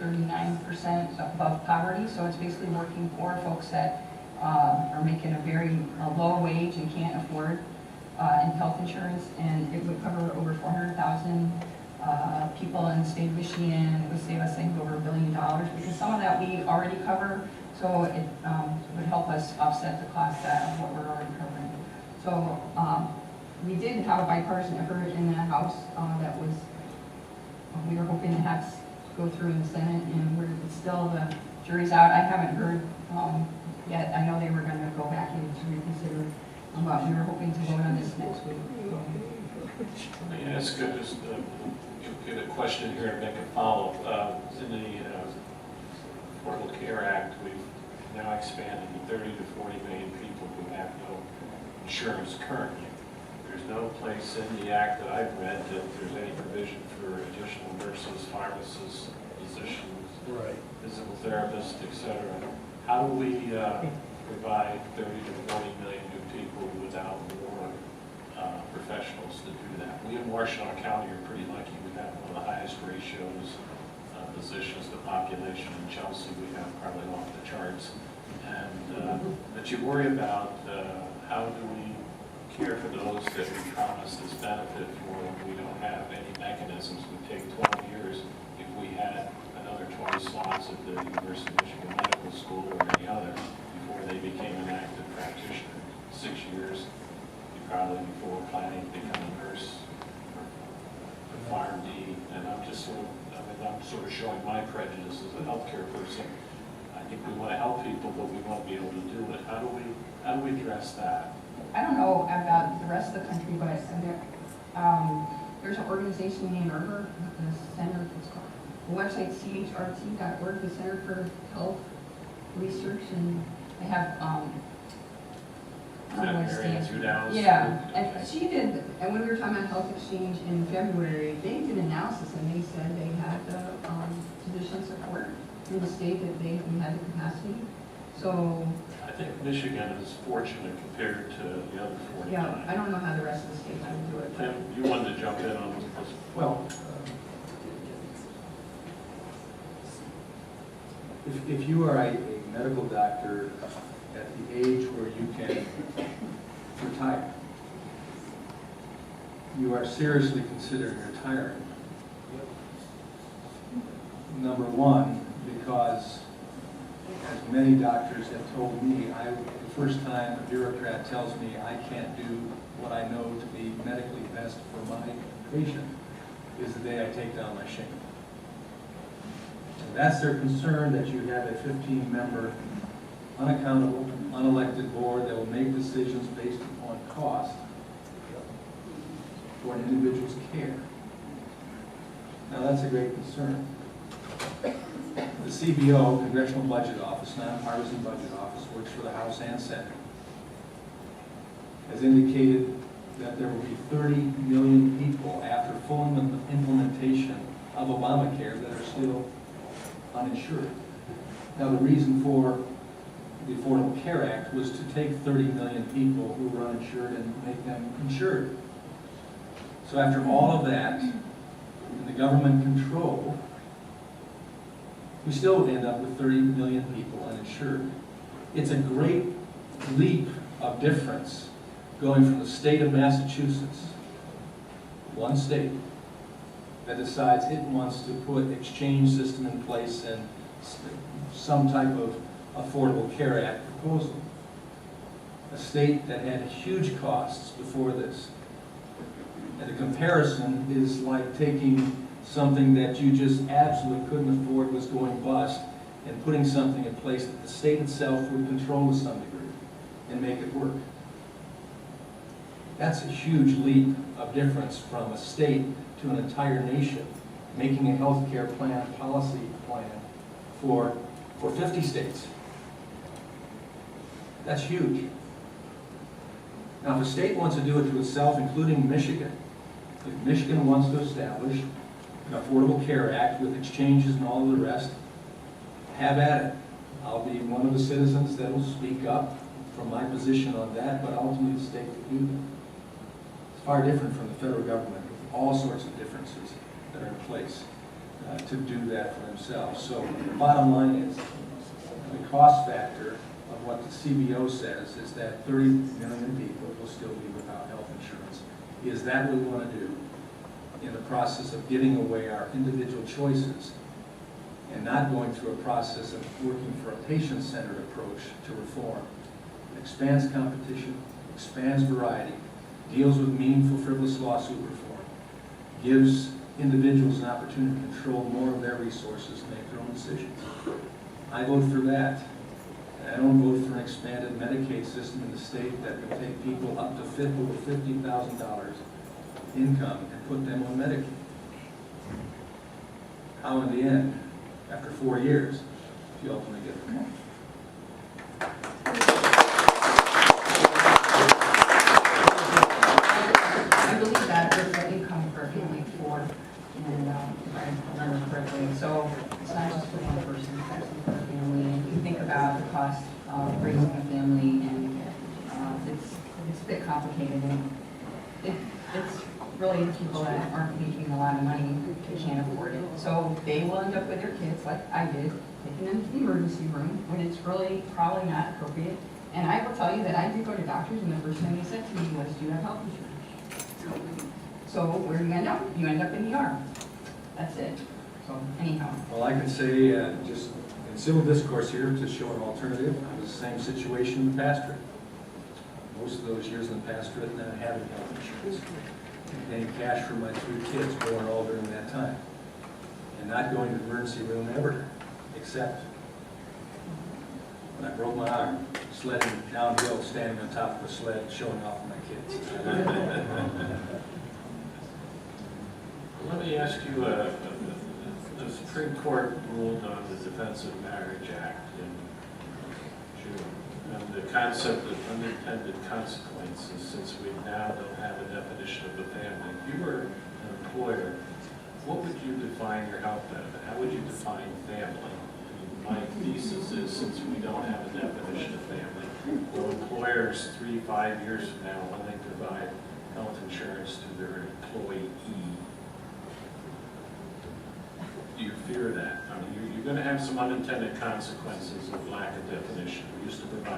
39% above poverty, so it's basically working for folks that are making a low wage and can't afford in health insurance, and it would cover over 400,000 people in the state of Michigan. It would save us, I think, over $1 billion, because some of that we already cover, so it would help us offset the cost of what we're already covering. So we did have a bipartisan effort in the House that was, we were hoping to have go through in the Senate, and it's still, the jury's out. I haven't heard yet. I know they were going to go back in to reconsider, but we were hoping to vote on this next week. Let me ask just get a question here and make a follow-up. In the Affordable Care Act, we've now expanded to 30 to 40 million people who have no insurance currently. There's no place in the act that I've read that there's any provision for additional nurses, pharmacists, physicians, physical therapists, etc. How do we provide 30 to 40 million new people without more professionals to do that? We in Washtenaw County are pretty lucky. We have one of the highest ratios of physicians to population. In Chelsea, we have probably off the charts. And but you worry about how do we care for those that we promised this benefit for when we don't have any mechanisms. It would take 12 years if we had another 20 slots at the University of Michigan Medical School or any other before they became an active practitioner. 6 years, probably before planning to become a nurse or a PharmD. And I'm just sort of, I'm sort of showing my prejudice as a healthcare person. I think we want to help people, but we want to be able to do it. How do we address that? I don't know about the rest of the country, but there's an organization named IRBR, the Center, it's called, the website chrt.org, the Center for Health Research, and they have, yeah, and she did, and when we were talking about health exchange in February, they did analysis, and they said they had the physician support in the state, that we had the capacity. So I think Michigan is fortunate compared to the other 49. yeah, I don't know how the rest of the states would do it. Tim, you wanted to jump in on this? Well, if you are a medical doctor at the age where you can retire, you are seriously considering retiring. Number one, because as many doctors have told me, the first time a bureaucrat tells me I can't do what I know to be medically best for my patient is the day I take down my shingle. And that's their concern, that you have a 15-member, unaccountable, unelected board that will make decisions based upon cost for an individual's care. Now that's a great concern. The CBO, Congressional Budget Office, nonpartisan budget office, works for the House and Senate, has indicated that there will be 30 million people after full implementation of Obamacare that are still uninsured. Now, the reason for the Affordable Care Act was to take 30 million people who were uninsured and make them insured. So after all of that, and the government control, we still would end up with 30 million people uninsured. It's a great leap of difference going from the state of Massachusetts, one state, that decides it wants to put exchange system in place and some type of Affordable Care Act proposal. A state that had huge costs before this. And the comparison is like taking something that you just absolutely couldn't afford, was going bust, and putting something in place that the state itself would control to some degree and make it work. That's a huge leap of difference from a state to an entire nation, making a health care plan, policy plan for 50 states. That's huge. Now, if a state wants to do it to itself, including Michigan, if Michigan wants to establish an Affordable Care Act with exchanges and all of the rest, have at it. I'll be one of the citizens that will speak up from my position on that, but ultimately the state will do that. It's far different from the federal government with all sorts of differences that are in place. to do that for themselves. So the bottom line is, the cost factor of what the CBO says is that 30 million people will still be without health insurance. Is that what we want to do in the process of giving away our individual choices and not going through a process of working for a patient-centered approach to reform? It expands competition, expands variety, deals with meaningful frivolous lawsuit reform, gives individuals an opportunity to control more of their resources and make their own decisions. I vote for that. And I don't vote for an expanded Medicaid system in the state that would take people up to over $50,000 income and put them on Medicaid. How in the end, after 4 years, do you ultimately get the money? I believe that is the income for a family of 4, and if I remember correctly. So it's not just for one person, it's actually for a family. And if you think about the cost of raising a family, and it's a bit complicated, and it's really people that aren't making a lot of money who can't afford it. So they will end up with their kids, like I did, taking them to the emergency room when it's really probably not appropriate. And I will tell you that I did go to doctors, and the first thing they said to me was, do you have health insurance? So where do you end up? You end up in the ER. That's it. So anyhow. Well, I can say, just in civil discourse here, to show an alternative, it was the same situation in the pastorate. Most of those years in the pastorate, not having health insurance, and paying cash for my 3 kids born all during that time, and not going to the emergency room ever, except when I broke my arm, sledding downhill, standing on top of a sled, showing off my kids. Let me ask you, the Supreme Court ruled on the Defense of Marriage Act in June, and the concept of unintended consequences, since we now don't have a definition of a family. If you were an employer, what would you define your health benefit? How would you define family? My thesis is, since we don't have a definition of family, will employers 3-5 years from now, when they provide health insurance to their employee, do you fear that? I mean, you're going to have some unintended consequences of lack of definition. We used to provide